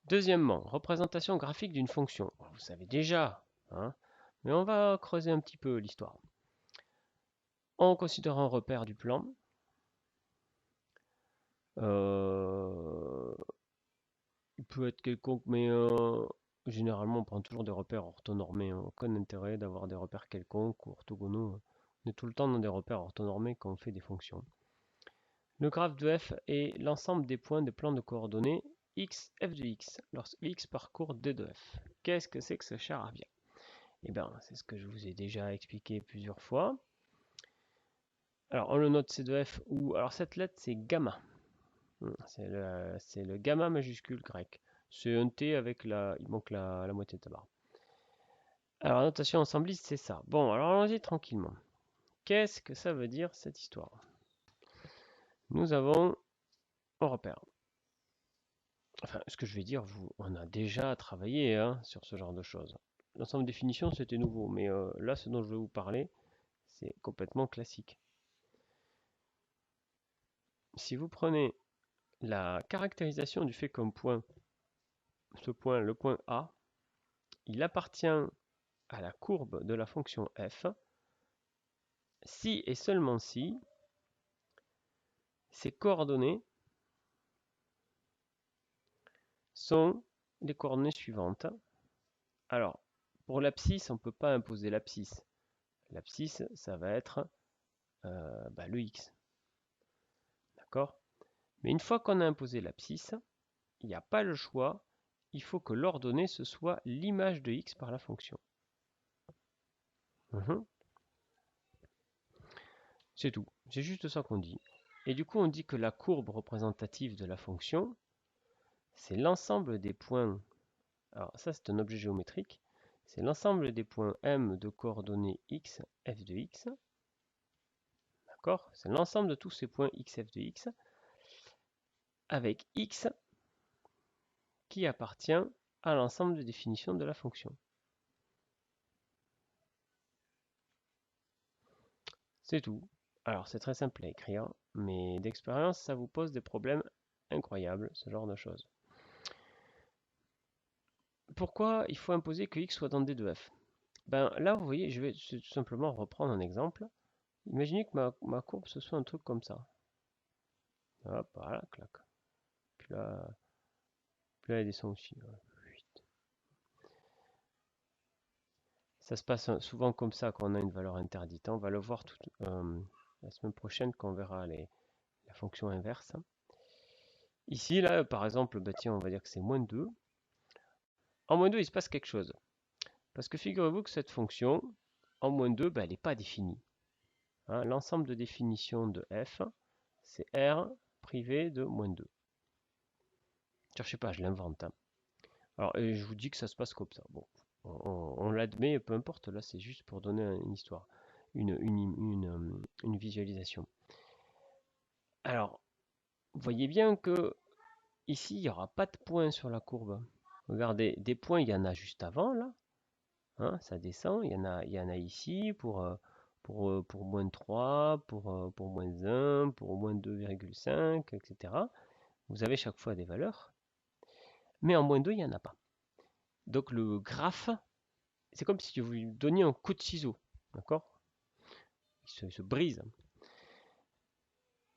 Deuxièmement, représentation graphique d'une fonction. Vous savez déjà, hein, mais on va creuser un petit peu l'histoire. En considérant un repère du plan, il peut être quelconque, mais généralement on prend toujours des repères orthonormés. Aucun intérêt d'avoir des repères quelconques ou orthogonaux. On est tout le temps dans des repères orthonormés quand on fait des fonctions. Le graphe de f est l'ensemble des points de plan de coordonnées x, f de x, lorsque x parcourt d de f. Qu'est-ce que c'est que ce charabia? Eh bien, c'est ce que je vous ai déjà expliqué plusieurs fois. Alors, on le note c de f, ou alors cette lettre c'est gamma. C'est le gamma majuscule grec. C'est un T avec il manque la moitié de ta barre. Alors, la notation ensembliste, c'est ça. Bon, alors allons-y tranquillement. Qu'est-ce que ça veut dire cette histoire? Nous avons un repère. Enfin, ce que je vais dire, on a déjà travaillé sur ce genre de choses. L'ensemble de définitions, c'était nouveau, mais là, ce dont je vais vous parler, c'est complètement classique. Si vous prenez la caractérisation du fait comme point, ce point, le point A, il appartient à la courbe de la fonction f si et seulement si ses coordonnées sont les coordonnées suivantes. Alors, pour l'abscisse, on ne peut pas imposer l'abscisse. L'abscisse, ça va être le x. D'accord? Mais une fois qu'on a imposé l'abscisse, il n'y a pas le choix. Il faut que l'ordonnée, ce soit l'image de x par la fonction. C'est tout. C'est juste ça qu'on dit. Et du coup, on dit que la courbe représentative de la fonction, c'est l'ensemble des points. Alors ça, c'est un objet géométrique. C'est l'ensemble des points M de coordonnées x, f de x. D'accord? C'est l'ensemble de tous ces points x, f de x. Avec x qui appartient à l'ensemble de définitions de la fonction. C'est tout. Alors c'est très simple à écrire, mais d'expérience, ça vous pose des problèmes incroyables, ce genre de choses. Pourquoi il faut imposer que x soit dans D de f? Ben là, vous voyez, je vais tout simplement reprendre un exemple. Imaginez que ma courbe, ce soit un truc comme ça. Hop, voilà, clac. Puis là elle descend aussi. Ça se passe souvent comme ça quand on a une valeur interdite. On va le voir la semaine prochaine quand on verra la fonction inverse. Ici, là, par exemple, bah tiens, on va dire que c'est moins 2. En moins 2, il se passe quelque chose. Parce que figurez-vous que cette fonction, en moins 2, elle n'est pas définie. Hein, l'ensemble de définition de f, c'est R privé de moins 2. Cherchez pas, je l'invente. Hein. Alors, je vous dis que ça se passe comme ça. Bon, on l'admet, peu importe, là c'est juste pour donner une histoire, une visualisation. Alors, vous voyez bien que ici, il n'y aura pas de points sur la courbe. Regardez, des points, il y en a juste avant, là. Hein, ça descend, il y en a ici pour moins 3, pour moins 1, pour moins 2,5, etc. Vous avez chaque fois des valeurs. Mais en moins 2, il n'y en a pas. Donc le graphe, c'est comme si vous lui donniez un coup de ciseau. D'accord? Il se brise.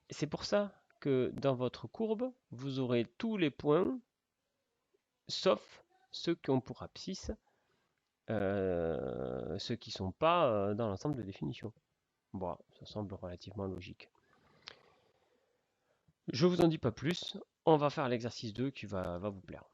C'est pour ça que dans votre courbe, vous aurez tous les points, sauf ceux qui ont pour abscisse, ceux qui ne sont pas dans l'ensemble de définition. Bon, ça semble relativement logique. Je vous en dis pas plus. On va faire l'exercice 2 qui va vous plaire.